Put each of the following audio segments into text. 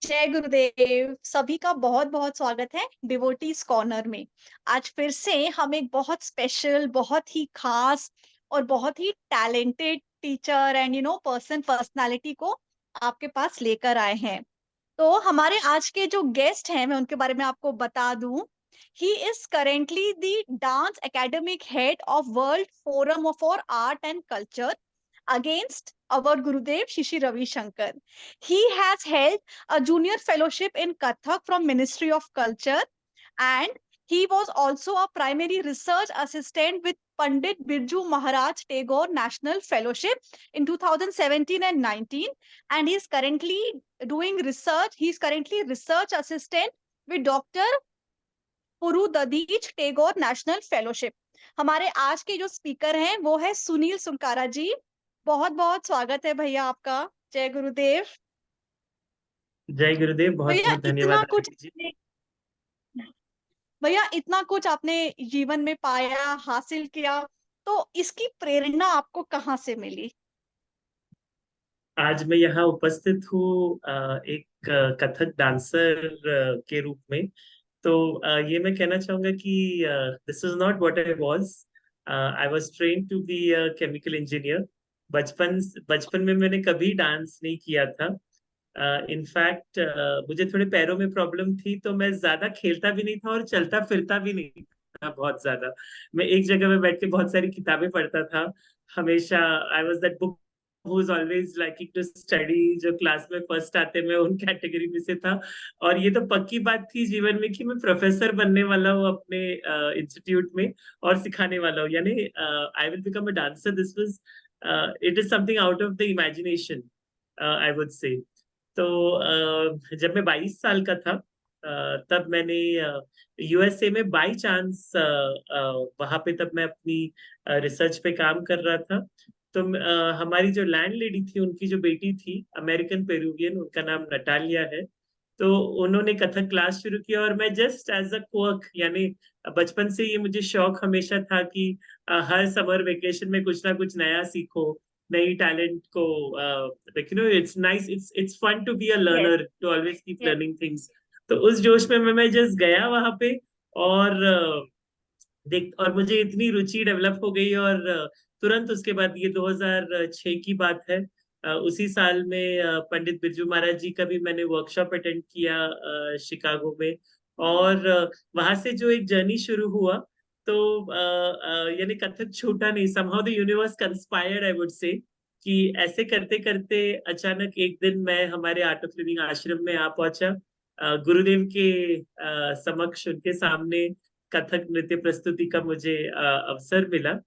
जय गुरुदेव। सभी का बहुत बहुत स्वागत है डिवोटीज कॉर्नर में। आज फिर से हम एक बहुत स्पेशल, बहुत ही खास और बहुत ही टैलेंटेड टीचर एंड पर्सनालिटी को आपके पास लेकर आए हैं। तो हमारे आज के जो गेस्ट हैं, मैं उनके बारे में आपको बता दूं। He is currently the dance academic head of world forum for art and culture against our Gurudev Shishi Ravi Shankar. He has held a junior fellowship in Kathak from Ministry of Culture, and he was also a primary research assistant with Pandit Birju Maharaj Tagore National Fellowship in 2017 and 19, and he is currently doing research. He is currently research assistant with Dr. Puru Dadheech Tagore national fellowship. हमारे आज के जो speaker हैं वो है सुनील सुनकारा जी। बहुत बहुत स्वागत है भैया आपका। जय गुरुदेव। जय गुरुदेव। बहुत भैया बहुत इतना धन्यवाद कुछ आरती जी। भैया इतना कुछ आपने जीवन में पाया, हासिल किया, तो इसकी प्रेरणा आपको कहाँ से मिली? आज मैं यहाँ उपस्थित हूँ एक कथक डांसर के रूप में। तो ये मैं कहना चाहूंगा कि this is not what I was. I was trained to be a chemical engineer. बचपन बचपन में मैंने कभी डांस नहीं किया था। इनफैक्ट मुझे थोड़े पैरों में प्रॉब्लम थी, तो मैं ज्यादा खेलता भी नहीं था और चलता फिरता भी नहीं था बहुत ज्यादा। मैं एक जगह में बैठ के बहुत सारी किताबें पढ़ता था हमेशा। I was that book who is always liking to study. जो क्लास में फर्स्ट आते, मैं उन कैटेगरी में से था। और ये तो पक्की बात थी जीवन में कि मैं प्रोफेसर बनने वाला हूँ अपने इंस्टीट्यूट में और सिखाने वाला हूँ, यानी I will become a dancer. This was it is something out of the imagination, I would say. तो जब मैं 22 साल का था, तब मैंने यूएसए में बाय चांस वहां पे, तब मैं अपनी रिसर्च पे काम कर रहा था। तो हमारी जो लैंड लेडी थी, उनकी जो बेटी थी, अमेरिकन पेरुवियन, उनका नाम नटालिया है। तो उन्होंने कथक क्लास शुरू किया और मैं जस्ट एज अ क्वर्क, यानी बचपन से ये मुझे शौक हमेशा था कि हर समर वेकेशन में कुछ ना कुछ नया सीखो, नई टैलेंट को। Like you know, it's nice, it's fun to be a yes, learner, to always keep yes, learning things. तो उस जोश में मैं जस्ट गया वहां पे। और देख, और मुझे इतनी रुचि डेवलप हो गई। और तुरंत उसके बाद, ये 2006 की बात है, उसी साल में पंडित बिरजू महाराज जी का भी मैंने वर्कशॉप अटेंड किया शिकागो में। और वहां से जो एक जर्नी शुरू हुआ, तो यानी कथक छूटा नहीं। Somehow the universe conspired, I would say, कि ऐसे करते करते अचानक एक दिन मैं हमारे आर्ट ऑफ लिविंग आश्रम में आ पहुंचा। गुरुदेव के समक्ष, उनके सामने कथक नृत्य प्रस्तुति का मुझे अवसर मिला।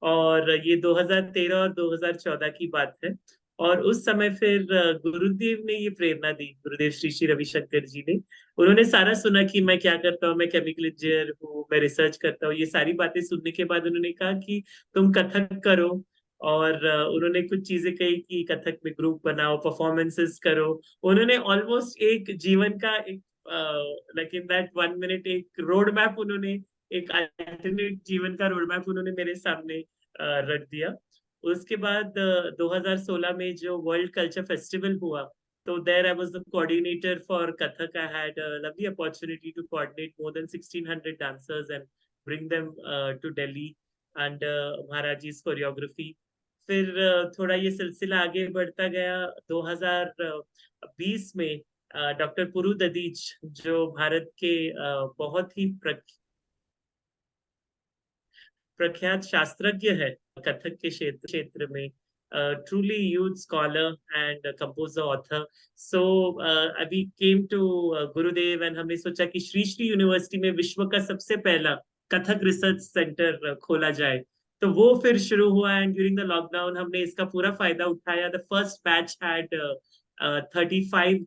और ये 2013 और 2014 की बात है। और उस समय फिर गुरुदेव ने ये प्रेरणा दी, गुरुदेव श्री श्री रविशंकर जी ने। उन्होंने सारा सुना कि मैं क्या करता हूँ, मैं केमिकल इंजीनियर हूँ, मैं रिसर्च करता हूँ। ये सारी बातें सुनने के बाद उन्होंने कहा कि तुम कथक करो। और उन्होंने कुछ चीजें कही कि कथक में ग्रुप बनाओ, परफॉर्मेंसेस करो। उन्होंने ऑलमोस्ट एक जीवन का एक, लाइक इन दैट 1 मिनट, एक रोड मैप उन्होंने, एक अल्टरनेट जीवन का रोड मैप उन्होंने मेरे सामने रख दिया। उसके बाद 2016 में जो वर्ल्ड कल्चर फेस्टिवल हुआ, तो there I was the coordinator for Kathak. I had a lovely opportunity to coordinate more than 1600 dancers and bring them to Delhi under Maharaj ji choreography. फिर थोड़ा ये सिलसिला आगे बढ़ता गया। 2020 में डॉक्टर पुरु ददीज, जो भारत के बहुत ही प्रख्यात शास्त्रज्ञ है कथक के क्षेत्र में, truly huge scholar and composer author. So अभी केम टू गुरुदेव, एंड हमने सोचा कि श्री श्री यूनिवर्सिटी में विश्व का सबसे पहला कथक रिसर्च सेंटर खोला जाए। तो वो फिर शुरू हुआ, एंड ड्यूरिंग द लॉकडाउन हमने इसका पूरा फायदा उठाया। The first batch had 35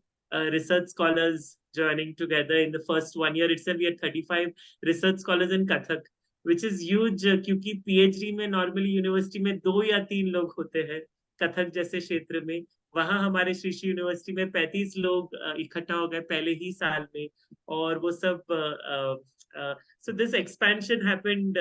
research scholars joining together in the first 1 year itself. We had 35 research scholars in Kathak, which is huge, क्योंकि पीएचडी में नॉर्मली यूनिवर्सिटी में 2 या 3 लोग होते हैं कथक जैसे क्षेत्र में। वहां हमारे श्री श्री यूनिवर्सिटी में 35 लोग इकट्ठा हो गए पहले ही साल में। और वो सब, सो दिस एक्सपेंशन हैपेंड।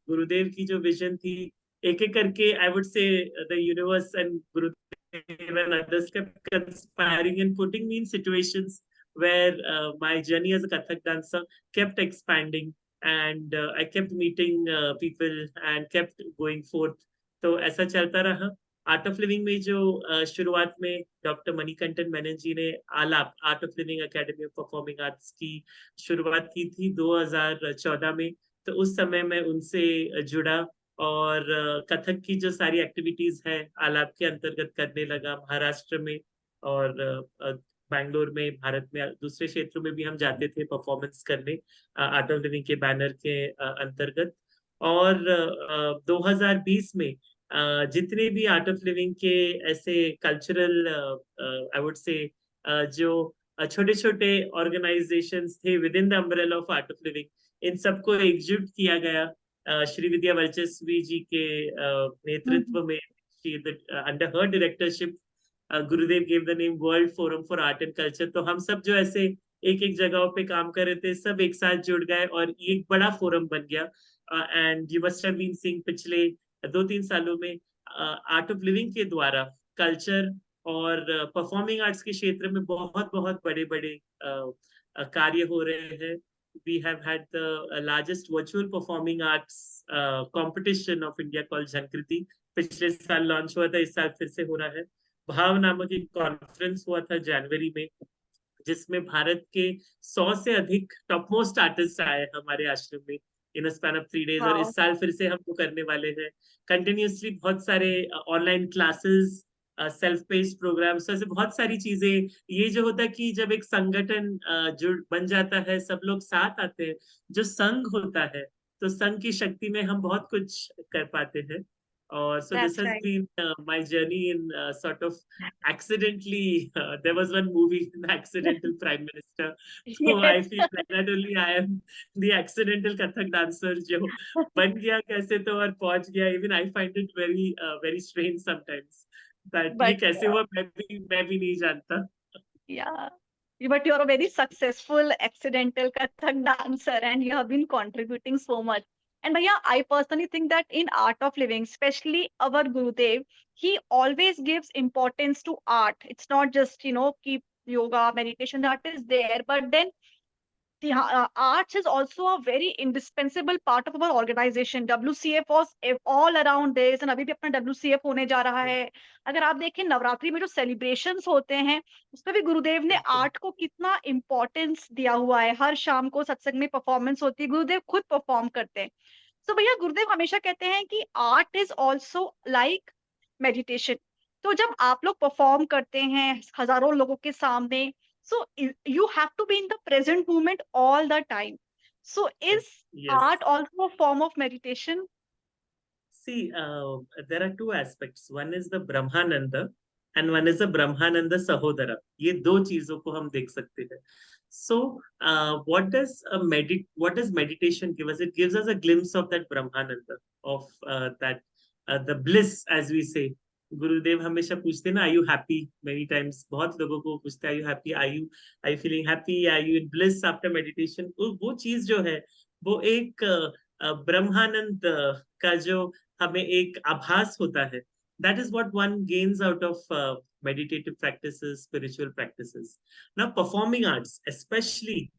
गुरुदेव की जो विजन थी, एक एक करके, I would say the universe and Gurudev and others kept conspiring and putting me in situations where my journey as a Kathak dancer kept expanding, and I kept meeting people and kept going forth. तो ऐसा चलता रहा. Art of living में जो शुरुआत में doctor मणिकंठन Menon जी ने आलाप art of living academy of performing arts की शुरुआत की थी 2014 में. तो उस समय मैं उनसे जुड़ा और कथक की जो सारी एक्टिविटीज है आलाप के अंतर्गत करने लगा महाराष्ट्र में, और बैंगलोर में, भारत में दूसरे क्षेत्रों में भी हम जाते थे परफॉर्मेंस करने आर्ट ऑफ लिविंग के बैनर के अंतर्गत. और 2020 में जितने भी आर्ट ऑफ लिविंग के ऐसे कल्चरल आई वुड से जो छोटे छोटे ऑर्गेनाइजेशंस थे within the umbrella of Art of Living, इन सबको एकजुट किया गया श्री विद्या वर्चस्वी जी के नेतृत्व में. Under her directorship Gurudev gave the name world forum for art and culture. तो हम सब जो ऐसे एक एक जगहों पे काम कर रहे थे सब एक साथ जुड़ गए और एक बड़ा फोरम बन गया. And you must have been seeing पिछले 2-3 सालों में आर्ट ऑफ लिविंग के द्वारा कल्चर और परफॉर्मिंग आर्ट्स के क्षेत्र में बहुत बहुत बड़े बड़े कार्य हो रहे हैं. We have had the largest virtual performing arts competition of India called Jankriti. पिछले साल लॉन्च हुआ था, इस साल फिर से हो रहा है. भाव नामक एक कॉन्फ्रेंस हुआ था जनवरी में, जिसमें भारत के 100 से अधिक टॉप मोस्ट आर्टिस्ट आए हमारे आश्रम में इन स्पैन ऑफ 3 days. और वाओ, इस साल फिर से हम वो करने वाले हैं कंटिन्यूसली. बहुत सारे online classes, self paced programs, ऐसे बहुत सारी चीजें. ये जो होता है कि जब एक संगठन जुड़ बन जाता है, सब लोग साथ आते हैं, जो संघ होता है, तो संघ की शक्ति में हम बहुत कुछ कर पाते हैं. और so this that's has right. been my journey in sort of accidentally there was one movie, The Accidental Prime Minister. So I yes. feel like not only I am the accidental Kathak dancer जो बन गया कैसे तो और पहुंच गया. Even I find it very strange sometimes that ये but कैसे हुआ, मैं भी नहीं जानता. yeah, but you're a very successful accidental Kathak dancer and you have been contributing so much. And Bhaiya, I personally think that in art of living, especially our Gurudev, he always gives importance to art. It's not just, keep yoga, meditation, that is there, but then arts is also a very indispensable part of our organization. WCF was all around this and अभी भी अपना WCF होने जा रहा है. अगर आप देखें नवरात्रि में जो सेलिब्रेशंस होते हैं उसमें भी गुरुदेव ने बिल्कुल. आर्ट को कितना इम्पोर्टेंस दिया हुआ है. हर शाम को सत्संग में परफॉर्मेंस होती है, गुरुदेव खुद परफॉर्म करते हैं. तो भैया गुरुदेव हमेशा कहते हैं कि art is also like meditation. तो जब आप लोग परफॉर्म करते हैं हजारों लोगों के सामने, so you have to be in the present moment all the time. So is Yes. art also a form of meditation? See, there are two aspects. One is the Brahmananda and one is the Brahmananda Sahodara. ये दो चीजों को हम देख सकते हैं. So, what does meditation give us? It gives us a glimpse of that Brahmananda, of that the bliss, as we say. गुरुदेव हमेशा पूछते ना, are you happy? Many times बहुत लोगों को पूछते हैं, are you happy? Are you feeling happy? Are you in bliss after meditation? वो चीज जो है वो एक ब्रह्मानंद का जो हमें एक आभास होता है. That is what one gains out of meditative practices, spiritual practices. Now, performing arts, especially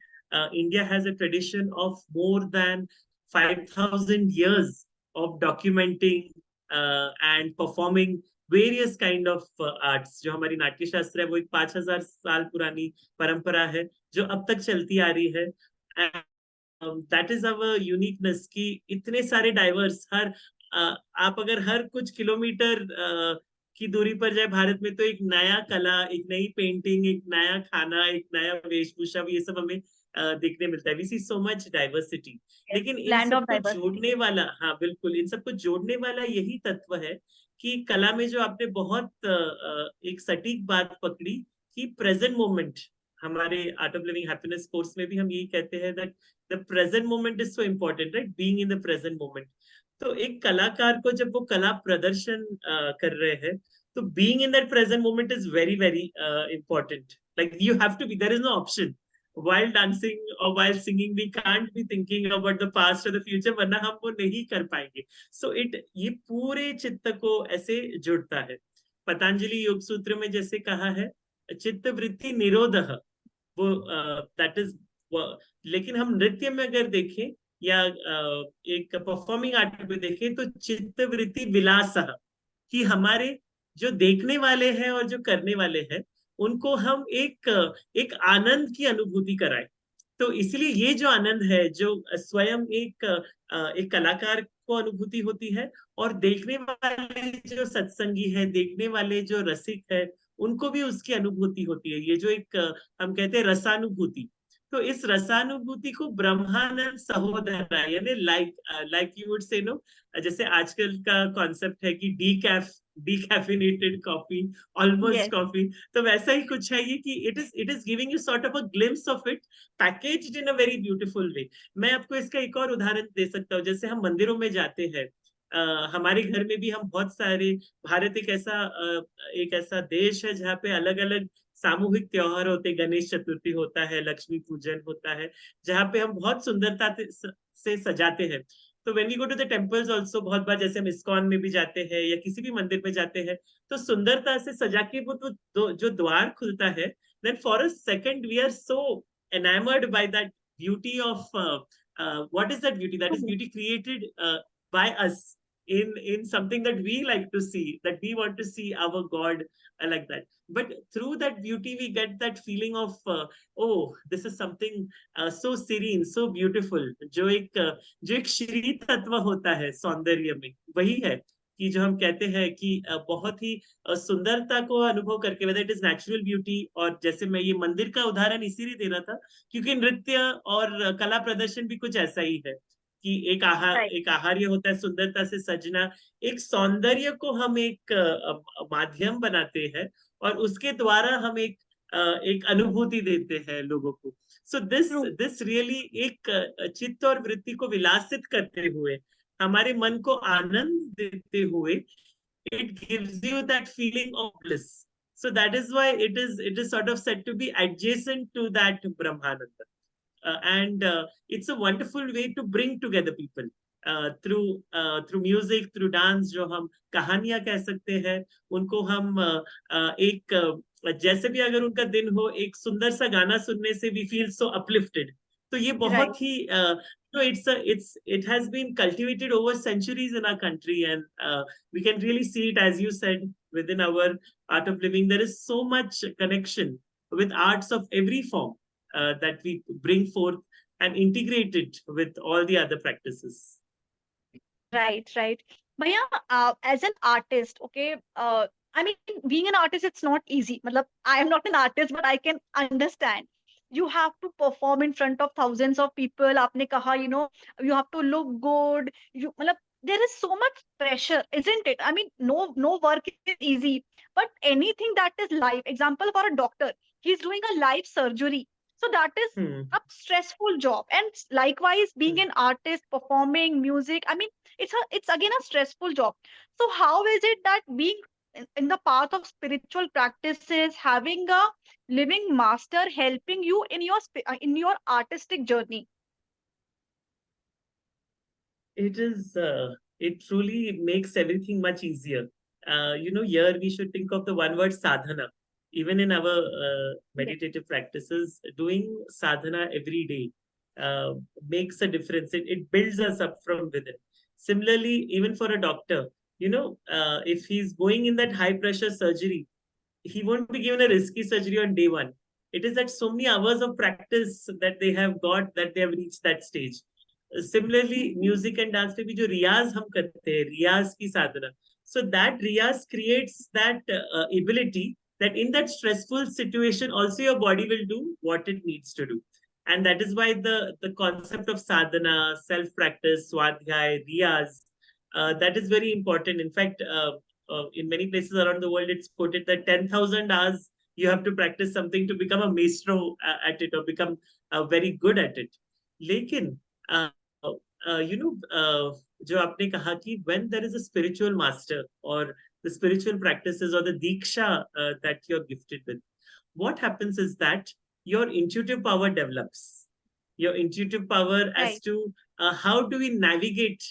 India has a tradition of more than 5,000 years of documenting and performing various kind of arts. जो हमारी नाट्य शास्त्र है वो एक 5,000 साल पुरानी परंपरा है जो अब तक चलती आ रही है. दैट इज अवर यूनिकनेस कि इतने सारे डाइवर्स आप अगर हर कुछ किलोमीटर की दूरी पर जाए भारत में, तो एक नया कला, एक नई पेंटिंग, एक नया खाना, एक नया वेशभूषा, ये सब हमें देखने मिलता है. We see so much diversity. Yes, लेकिन इन land of सबको diversity. जोड़ने वाला, हाँ बिल्कुल, इन सबको जोड़ने वाला यही तत्व है कि कला में जो आपने बहुत एक सटीक बात पकड़ी कि प्रेजेंट मोमेंट. हमारे art of living happiness course में भी हम यही कहते हैं that the present moment is so important, right? Being in the present moment. तो एक कलाकार को जब वो कला प्रदर्शन कर रहे हैं, तो being in that present moment is very very important. Like you have to be, there is no option. while dancing or while singing we can't be thinking about the past or the future, वरना हम वो नहीं कर पाएंगे. So ये पूरे चित्त को ऐसे जुड़ता है. पतंजलि योग सूत्र में जैसे कहा है, चित्त वृत्ति निरोधः, वो दैट इज, लेकिन हम नृत्य में अगर देखें या एक परफॉर्मिंग आर्ट में देखें तो चित्त वृत्ति विलास, कि हमारे जो देखने वाले हैं और जो करने वाले हैं उनको हम एक आनंद की अनुभूति कराएं। तो इसलिए ये जो आनंद है, जो स्वयं एक कलाकार को अनुभूति होती है, और देखने वाले जो सत्संगी है, देखने वाले जो रसिक है, उनको भी उसकी अनुभूति होती है। ये जो एक हम कहते हैं रसानुभूति, तो इस रसानुभूति को ब्रह्मानंद सहोदरा, यानी like you would say no, जैसे आजकल का कॉन्सेप्ट है कि decaffeinated coffee, almost Yes. Coffee, तो वैसा ही कुछ है ये, कि it is giving you sort of a glimpse of it, packaged in a very beautiful way. मैं आपको इसका एक और उदाहरण दे सकता हूँ। जैसे हम मंदिरों में जाते हैं, हमारे घर में भी हम बहुत सारे, भारत एक ऐसा देश है जहाँ पे अलग अलग सामूहिक त्योहार होते हैं, गणेश चतुर्थी होता है, लक्ष्मी पूजन होता है, जहाँ पे हम बहुत सुंदरता से सजाते हैं। तो when we go to the temples also, बहुत बार जैसे हम इस्कॉन में भी जाते हैं या किसी भी मंदिर में जाते हैं, तो सुंदरता से सजा के वो जो द्वार खुलता है, then for a second we are so enamored by that beauty of what is that beauty? That is True. beauty created by us in something that we like to see, that we want to see our God like that. But through that beauty we get that feeling of oh, this is something so serene, so beautiful, जो एक श्री तत्व होता है सौंदर्य में, वही है कि जो हम कहते हैं कि बहुत ही सुंदरता को अनुभव करके, whether it is natural beauty. और जैसे मैं ये मंदिर का उदाहरण इसीलिए दे रहा था क्योंकि नृत्य और कला प्रदर्शन भी कुछ ऐसा ही है, कि Right. एक आहार्य होता है सुंदरता से सजना, एक सौंदर्य को हम एक माध्यम बनाते हैं, और उसके द्वारा हम एक अनुभूति देते हैं लोगों को। So this True. This really एक चित्त और वृत्ति को विलासित करते हुए, हमारे मन को आनंद देते हुए, it gives you that feeling of bliss. So that is why it is sort of said to be adjacent to that Brahmananda. And it's a wonderful way to bring together people through music, through dance, जो हम कहानियां कह सकते हैं उनको हम जैसे भी अगर उनका दिन हो, एक सुंदर सा गाना सुनने से we feel so uplifted। तो ये Right. बहुत ही no, it has been cultivated over centuries in our country, and we can really see it, as you said, within our art of living. There is so much connection with arts of every form that we bring forth and integrate it with all the other practices. Right, right. Bhaiya, as an artist, okay, I mean, being an artist, it's not easy. Matlab, I am not an artist, but I can understand. You have to perform in front of thousands of people. आपने कहा, you have to look good. Matlab, there is so much pressure, isn't it? I mean, no work is easy. But anything that is live, example for a doctor, he's doing a live surgery. So that is Hmm. a stressful job. And likewise, being an artist, performing music, I mean, it's again a stressful job. So how is it that being in the path of spiritual practices, having a living master helping you in your artistic journey? It truly makes everything much easier. Here we should think of the one word sadhana. Even in our Yes. meditative practices, doing sadhana every day makes a difference. It builds us up from within. Similarly, even for a doctor, if he's going in that high pressure surgery, he won't be given a risky surgery on day one. It is that so many hours of practice that they have got, that they have reached that stage. Similarly, music and dance में भी जो रियाज हम करते हैं, रियाज की साधना, so that riyaz creates that ability that in that stressful situation also your body will do what it needs to do. And that is why the concept of sadhana, self practice, swadhyay, riyaz, that is very important. In fact, in many places around the world, it's quoted that 10,000 hours you have to practice something to become a maestro at it, or become very good at it. लेकिन uh, जो आपने कहा कि when there is a spiritual master, or the spiritual practices, or the diksha that you're gifted with, what happens is that your intuitive power develops. Your intuitive power as Right. to how do we navigate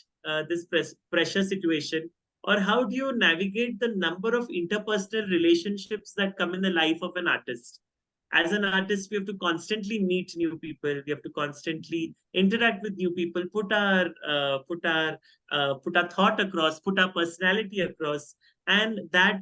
this pressure situation, or how do you navigate the number of interpersonal relationships that come in the life of an artist? As an artist, we have to constantly meet new people. We have to constantly interact with new people, put our thought across, put our personality across, and that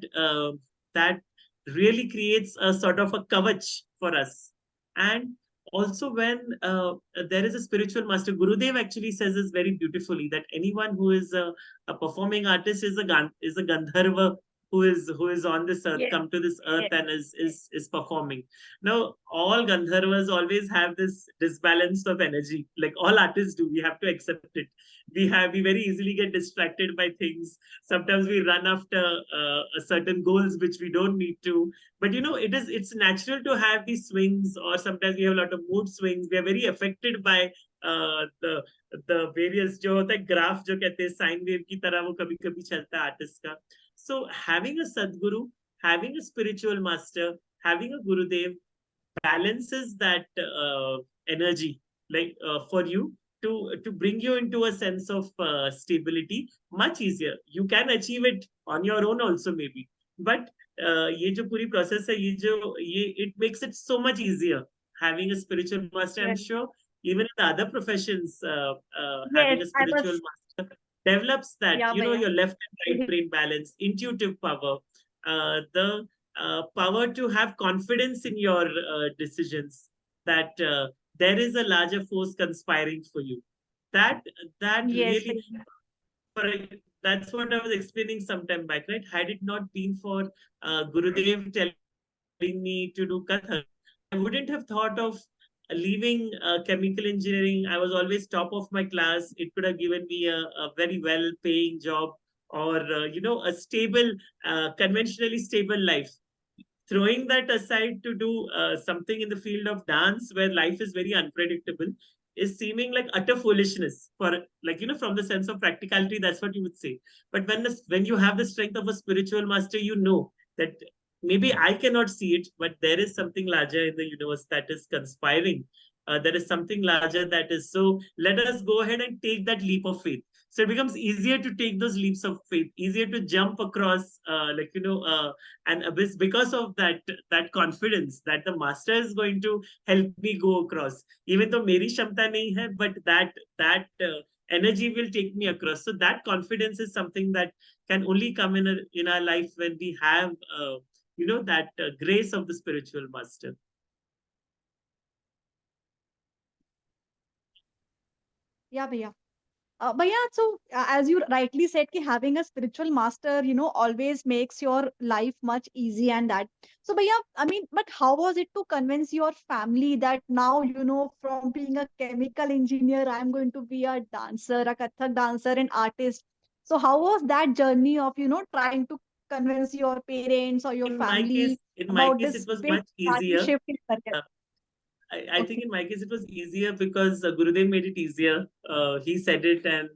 really creates a sort of a kavach for us. And also, when there is a spiritual master, Gurudev actually says this very beautifully, that anyone who is a performing artist is a Gandharva who is on this earth, Yes, come to this earth yes, and is performing. Now, all Gandharvas always have this disbalance of energy, like all artists do. We have to accept it. We very easily get distracted by things. Sometimes we run after a certain goals which we don't need to. But it's natural to have these swings, or sometimes we have a lot of mood swings. We are very affected by the various जो होता है graph जो कहते हैं sine wave की तरह वो कभी कभी चलता है आर्टिस्ट का. So having a Sadguru, having a spiritual master, having a Gurudev balances that energy, like for you to bring you into a sense of stability much easier. You can achieve it on your own also maybe, but ये जो पूरी process है, ये it makes it so much easier having a spiritual master. I'm yes. sure even in the other professions, Yes, having a I spiritual was, master develops that, yeah, Bhaiya. your left and right Mhm. brain balance, intuitive power, the power to have confidence in your decisions, that there is a larger force conspiring for you. That that Yes, really, Bhaiya. for that's what I was explaining some time back, right? Had it not been for Gurudev telling me to do Kathak, I wouldn't have thought of leaving chemical engineering. I was always top of my class. It could have given me a very well paying job, or a stable, conventionally stable life. Throwing that aside to do something in the field of dance where life is very unpredictable is seeming like utter foolishness, for like, from the sense of practicality, that's what you would say. But when you have the strength of a spiritual master, you know that maybe I cannot see it, but there is something larger in the universe that is conspiring. There is something larger that is, so let us go ahead and take that leap of faith. So it becomes easier to take those leaps of faith, easier to jump across, an abyss, because of that confidence that the master is going to help me go across, even though meri shamta nahi hai, but that energy will take me across. So that confidence is something that can only come in our life when we have that grace of the spiritual master. Yeah, Bhaiya. But yeah, so as you rightly said, ki having a spiritual master, always makes your life much easy and that. So, but yeah, I mean, but how was it to convince your family that now, from being a chemical engineer, I'm going to be a dancer, a Kathak dancer, and artist. So, how was that journey of, trying to convince your parents or your in my case family in my about case it this was big much sudden easier. shift in career? Uh, I think Okay. in my case it was easier because Gurudev made it easier. He said it, and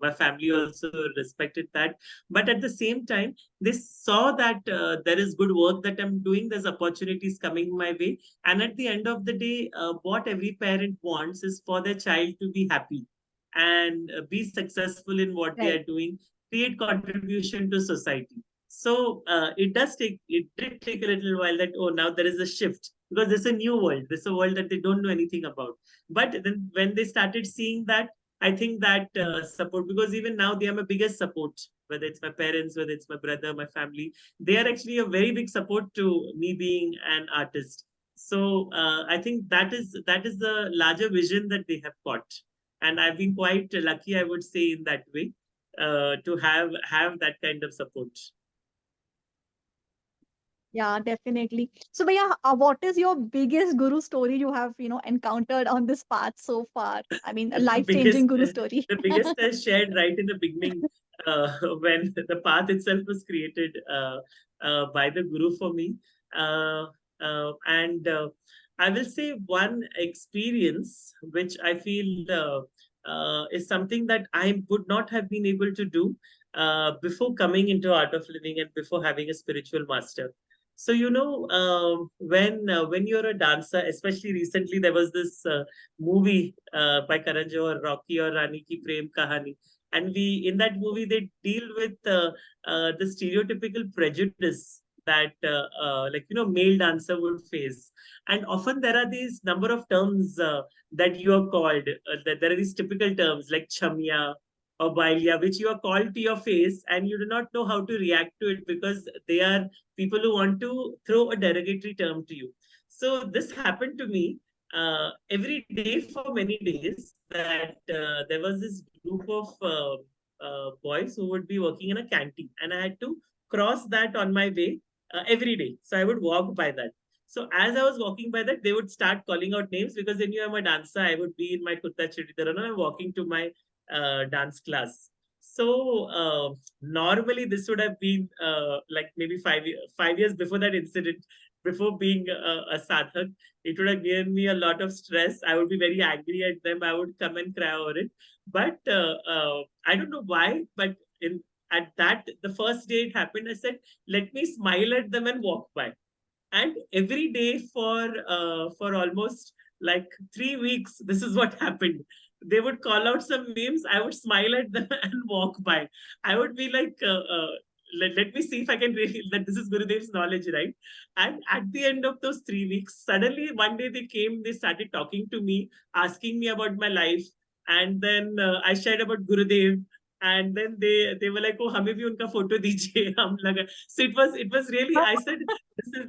my family also respected that. But at the same time, they saw that there is good work that I'm doing. There's opportunities coming my way, and at the end of the day, what every parent wants is for their child to be happy and be successful in what they Right. are doing, create contribution to society. So it did take a little while that, oh, now there is a shift because this is a new world. This is a world that they don't know anything about. But then when they started seeing that, I think that support, because even now they are my biggest support, whether it's my parents, whether it's my brother, my family, they are actually a very big support to me being an artist. So I think that is the larger vision that they have got, and I've been quite lucky, I would say, in that way, to have that kind of support. Yeah, definitely. So, Bhaiya, what is your biggest guru story you have, encountered on this path so far? I mean, a the life-changing biggest guru story. the biggest I shared right in the beginning, when the path itself was created by the guru for me. And I will say one experience which I feel is something that I would not have been able to do before coming into art of living and before having a spiritual master. So when you're a dancer, especially recently, there was this movie by Karan Johar, Rocky or Rani Ki Prem Kahani. And in that movie, they deal with the stereotypical prejudice that male dancer would face. And often there are these number of terms that you are called. That there are these typical terms like chamya or Bhaiya, which you are called to your face, and you do not know how to react to it because they are people who want to throw a derogatory term to you. So this happened to me every day for many days. That there was this group of boys who would be working in a canteen, and I had to cross that on my way every day. So I would walk by that. So as I was walking by that, they would start calling out names because they knew I'm a dancer. I would be in my kurta chudidar and I'm walking to my dance class. So normally this would have been like maybe 5 years before that incident, before being a sadhak, it would have given me a lot of stress. I would be very angry at them. I would come and cry over it. But I don't know why, but in at that the first day it happened, I said, let me smile at them and walk by. And every day for almost like 3 weeks, this is what happened. They would call out some names, I would smile at them and walk by. I would be like let me see if I can really that this is Gurudev's knowledge, right? And at the end of those 3 weeks, suddenly one day they came, they started talking to me, asking me about my life. And then I shared about Gurudev. And then they were like, oh, hame bhi unka photo dijiye. हम लगा. So it was really, I said,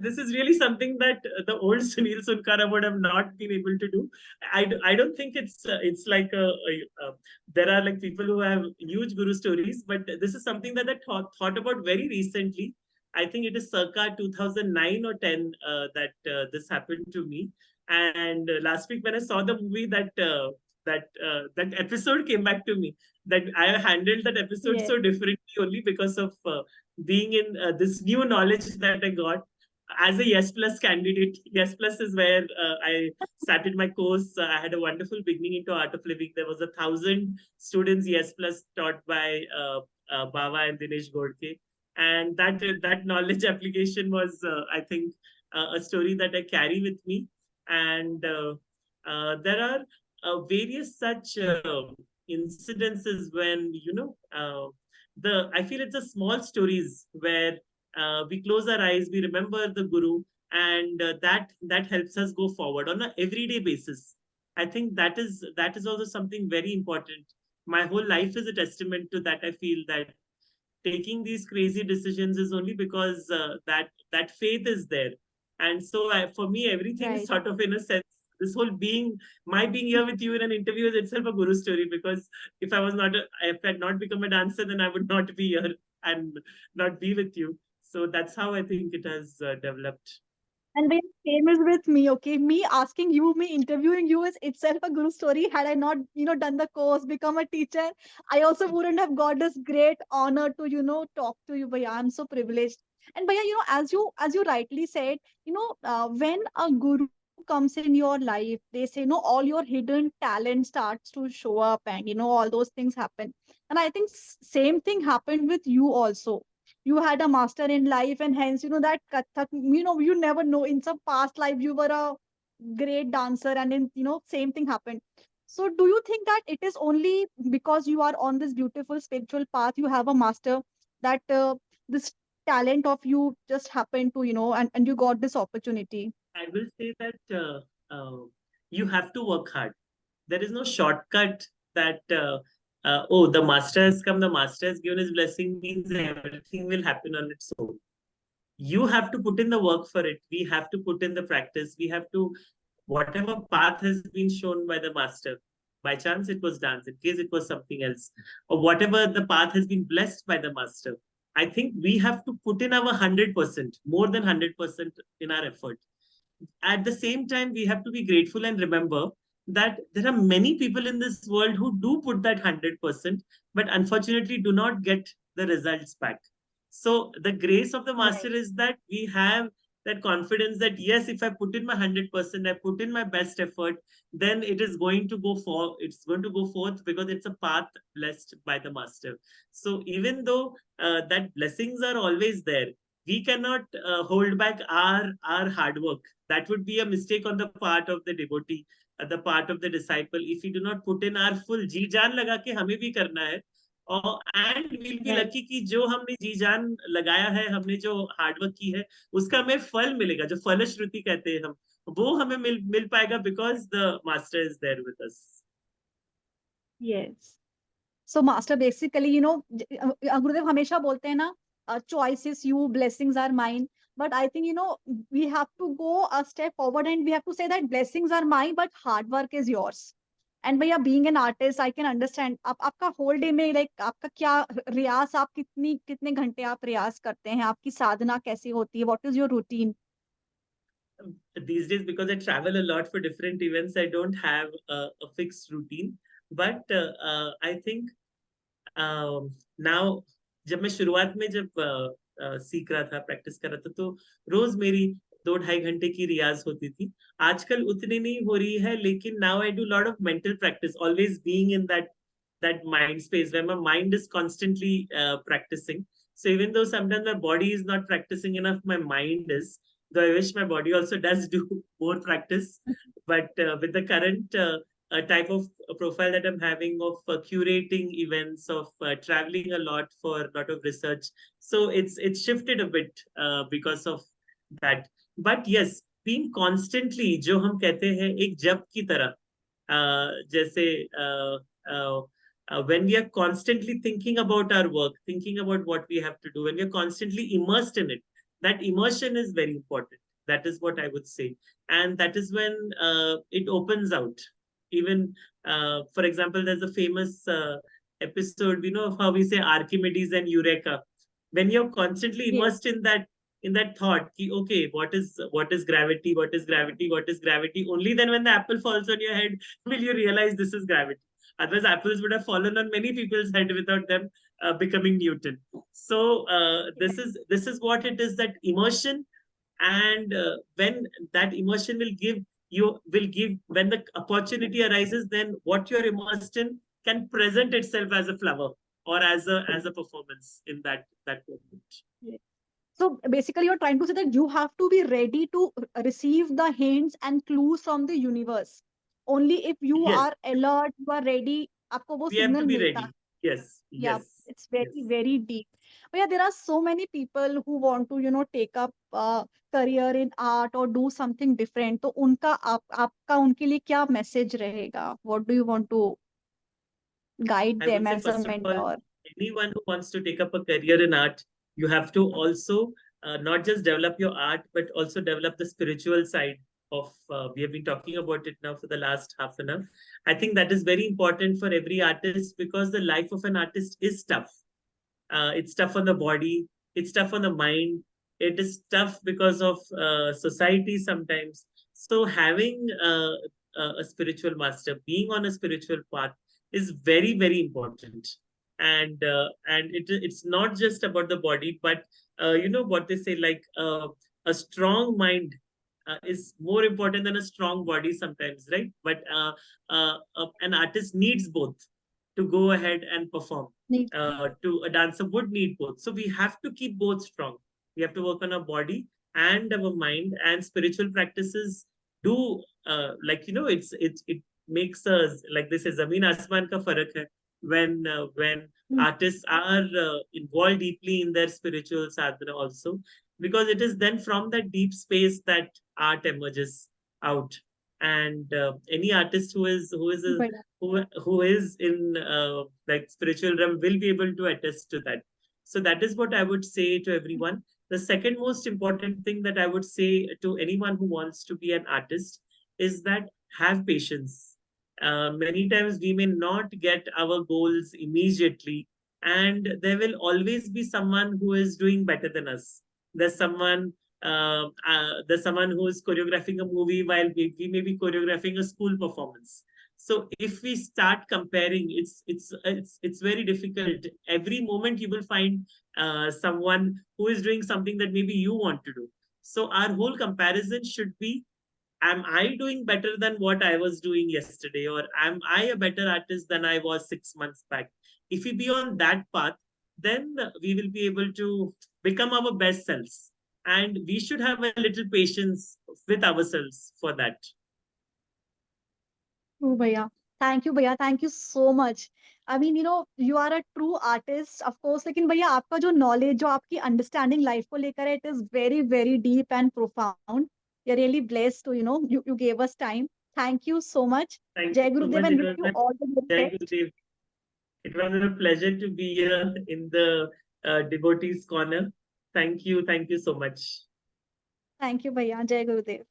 this is really something that the old Sunil Sunkara would have not been able to do. I don't think it's like there are like people who have huge guru stories, but this is something that I thought about very recently. I think it is circa 2009 or 10 that this happened to me. And last week when I saw the movie, that episode came back to me. That I handled that episode Yes. so differently only because of being in this new knowledge that I got as a Yes Plus candidate. Yes Plus is where I started my course. I had a wonderful beginning into Art of Living. There was 1,000 students Yes Plus taught by Bava and Dinesh Godke, and that knowledge application was, I think, a story that I carry with me. And there are various such incidences when the I feel it's a small stories where we close our eyes, we remember the guru, and that helps us go forward on an everyday basis. I think that is also something very important. My whole life is a testament to that. I feel that taking these crazy decisions is only because that faith is there. And so for me, everything is Right. sort of, in a sense, this whole my being here with you in an interview is itself a guru story. Because if I had not become a dancer, then I would not be here and not be with you. So that's how I think it has developed. And the same is with me, okay? Me asking you, me interviewing you is itself a guru story. Had I not, done the course, become a teacher, I also wouldn't have got this great honor to, talk to you, Bhaiya. I'm so privileged. And Bhaiya, as you rightly said, when a guru comes in your life, they say, all your hidden talent starts to show up, and all those things happen. And I think same thing happened with you also. You had a master in life, and hence that kathak, you never know, in some past life you were a great dancer, and in same thing happened. So do you think that it is only because you are on this beautiful spiritual path, you have a master, that this talent of you just happened to, and you got this opportunity? I will say that you have to work hard. There is no shortcut that, oh, the master has come, the master has given his blessing, means everything will happen on its own. You have to put in the work for it. We have to put in the practice. We have to, whatever path has been shown by the master, by chance it was dance, in case it was something else, or whatever the path has been blessed by the master. I think we have to put in our 100%, more than 100% in our effort. At the same time, we have to be grateful and remember that there are many people in this world who do put that 100%, but unfortunately do not get the results back. So the grace of the master Right. is that we have that confidence that yes, if I put in my 100%, I put in my best effort, then it's going to go forth because it's a path blessed by the master. So even though that blessings are always there, we cannot hold back our hard work. That would be a mistake on the part of the devotee, the part of the disciple. If we do not put in our full जी जान लगा के हमें भी करना है, and we'll be right. Lucky कि जो हमने जी जान लगाया है, हमने जो हार्डवर्क की है, उसका हमें फल मिलेगा, जो फलश्रुति कहते हैं हम, वो हमें मिल पाएगा, because the master is there with us. Yes. So master basically Gurudev हमेशा बोलते हैं ना, choice is you, blessings are mine. But I think we have to go a step forward and we have to say that blessings are mine but hard work is yours. And भैया being an artist I can understand, आप आपका whole day में like आपका क्या रियाज, आप कितने घंटे आप रियाज करते हैं, आपकी साधना कैसी होती है, what is your routine? These days, because I travel a lot for different events, I don't have a fixed routine. But I think now, जब मैं शुरुआत में जब सीख रहा था, प्रैक्टिस कर रहा था, तो रोज मेरी 2-2.5 घंटे की रियाज होती थी. आजकल उतनी नहीं हो रही है, लेकिन now I do lot of mental practice, always being in that mind space where my mind is constantly practicing. So even though sometimes my body is not practicing enough, my mind is. Though I wish my body also does do more practice, but with the current a type of profile that I'm having of curating events, of traveling a lot for a lot of research. So it's shifted a bit because of that. But yes, being constantly, जो हम कहते हैं एक जप की तरह, जैसे when we are constantly thinking about our work, thinking about what we have to do, when we are constantly immersed in it, that immersion is very important. That is what I would say. And that is when it opens out. Even, for example, there's a famous episode, of how we say Archimedes and Eureka. When you're constantly Yes. immersed in that thought, ki, okay, what is gravity, what is gravity, what is gravity? Only then when the apple falls on your head will you realize this is gravity. Otherwise, apples would have fallen on many people's head without them becoming Newton. So this is what it is, that immersion. And when that immersion will give when the opportunity arises, then what you're immersed in can present itself as a flower or as a performance in that moment. Yes. So basically, you're trying to say that you have to be ready to receive the hints and clues from the universe. Only if you Yes, are alert, you are ready, आपको वो we have to signal be मिलता है. ready. Yes, Yeah, yes, it's very, yes. very deep. But yeah, there are so many people who want to, take up career in art or do something different. तो उनका आपका उनके लिए क्या message रहेगा? What do you want to guide I them would say, as a first of all, mentor? anyone who wants to take up a career in art, you have to also not just develop your art, but also develop the spiritual side of. We have been talking about it now for the last half an hour. I think that is very important for every artist, because the life of an artist is tough. It's tough on the body, it's tough on the mind, it is tough because of society sometimes. So having a spiritual master, being on a spiritual path, is very, very important. And it's not just about the body, but what they say, like a strong mind is more important than a strong body sometimes, right? But an artist needs both to go ahead and perform. Need. To a dancer would need both. So we have to keep both strong. We have to work on our body and our mind. And spiritual practices do, it makes us, like this is Zameen Asman ka farak hai. When Mm. artists are involved deeply in their spiritual sadhana also, because it is then from that deep space that art emerges out. And any artist बढ़िया. who is in like spiritual realm will be able to attest to that. So that is what I would say to everyone. The second most important thing that I would say to anyone who wants to be an artist is that have patience. Many times we may not get our goals immediately, and there will always be someone who is doing better than us. There's someone who is choreographing a movie while we may be choreographing a school performance. So if we start comparing, it's very difficult. Every moment you will find someone who is doing something that maybe you want to do. So our whole comparison should be, am I doing better than what I was doing yesterday, or am I a better artist than I was 6 months back? If we be on that path, then we will be able to become our best selves. And we should have a little patience with ourselves for that. Oh, भैया, thank you भैया, thank you so much. I mean you are a true artist of course, लेकिन भैया आपका जो knowledge, जो आपकी understanding life को लेकर है, it is very very deep and profound. You are really blessed to you gave us time. Thank you so much. Thank you Jai so Gurudev much. And It wish was you my all the very Jai best. Gurudev. It was a pleasure to be here in the Devotees Corner. Thank you so much. Thank you भैया. जय गुरुदेव.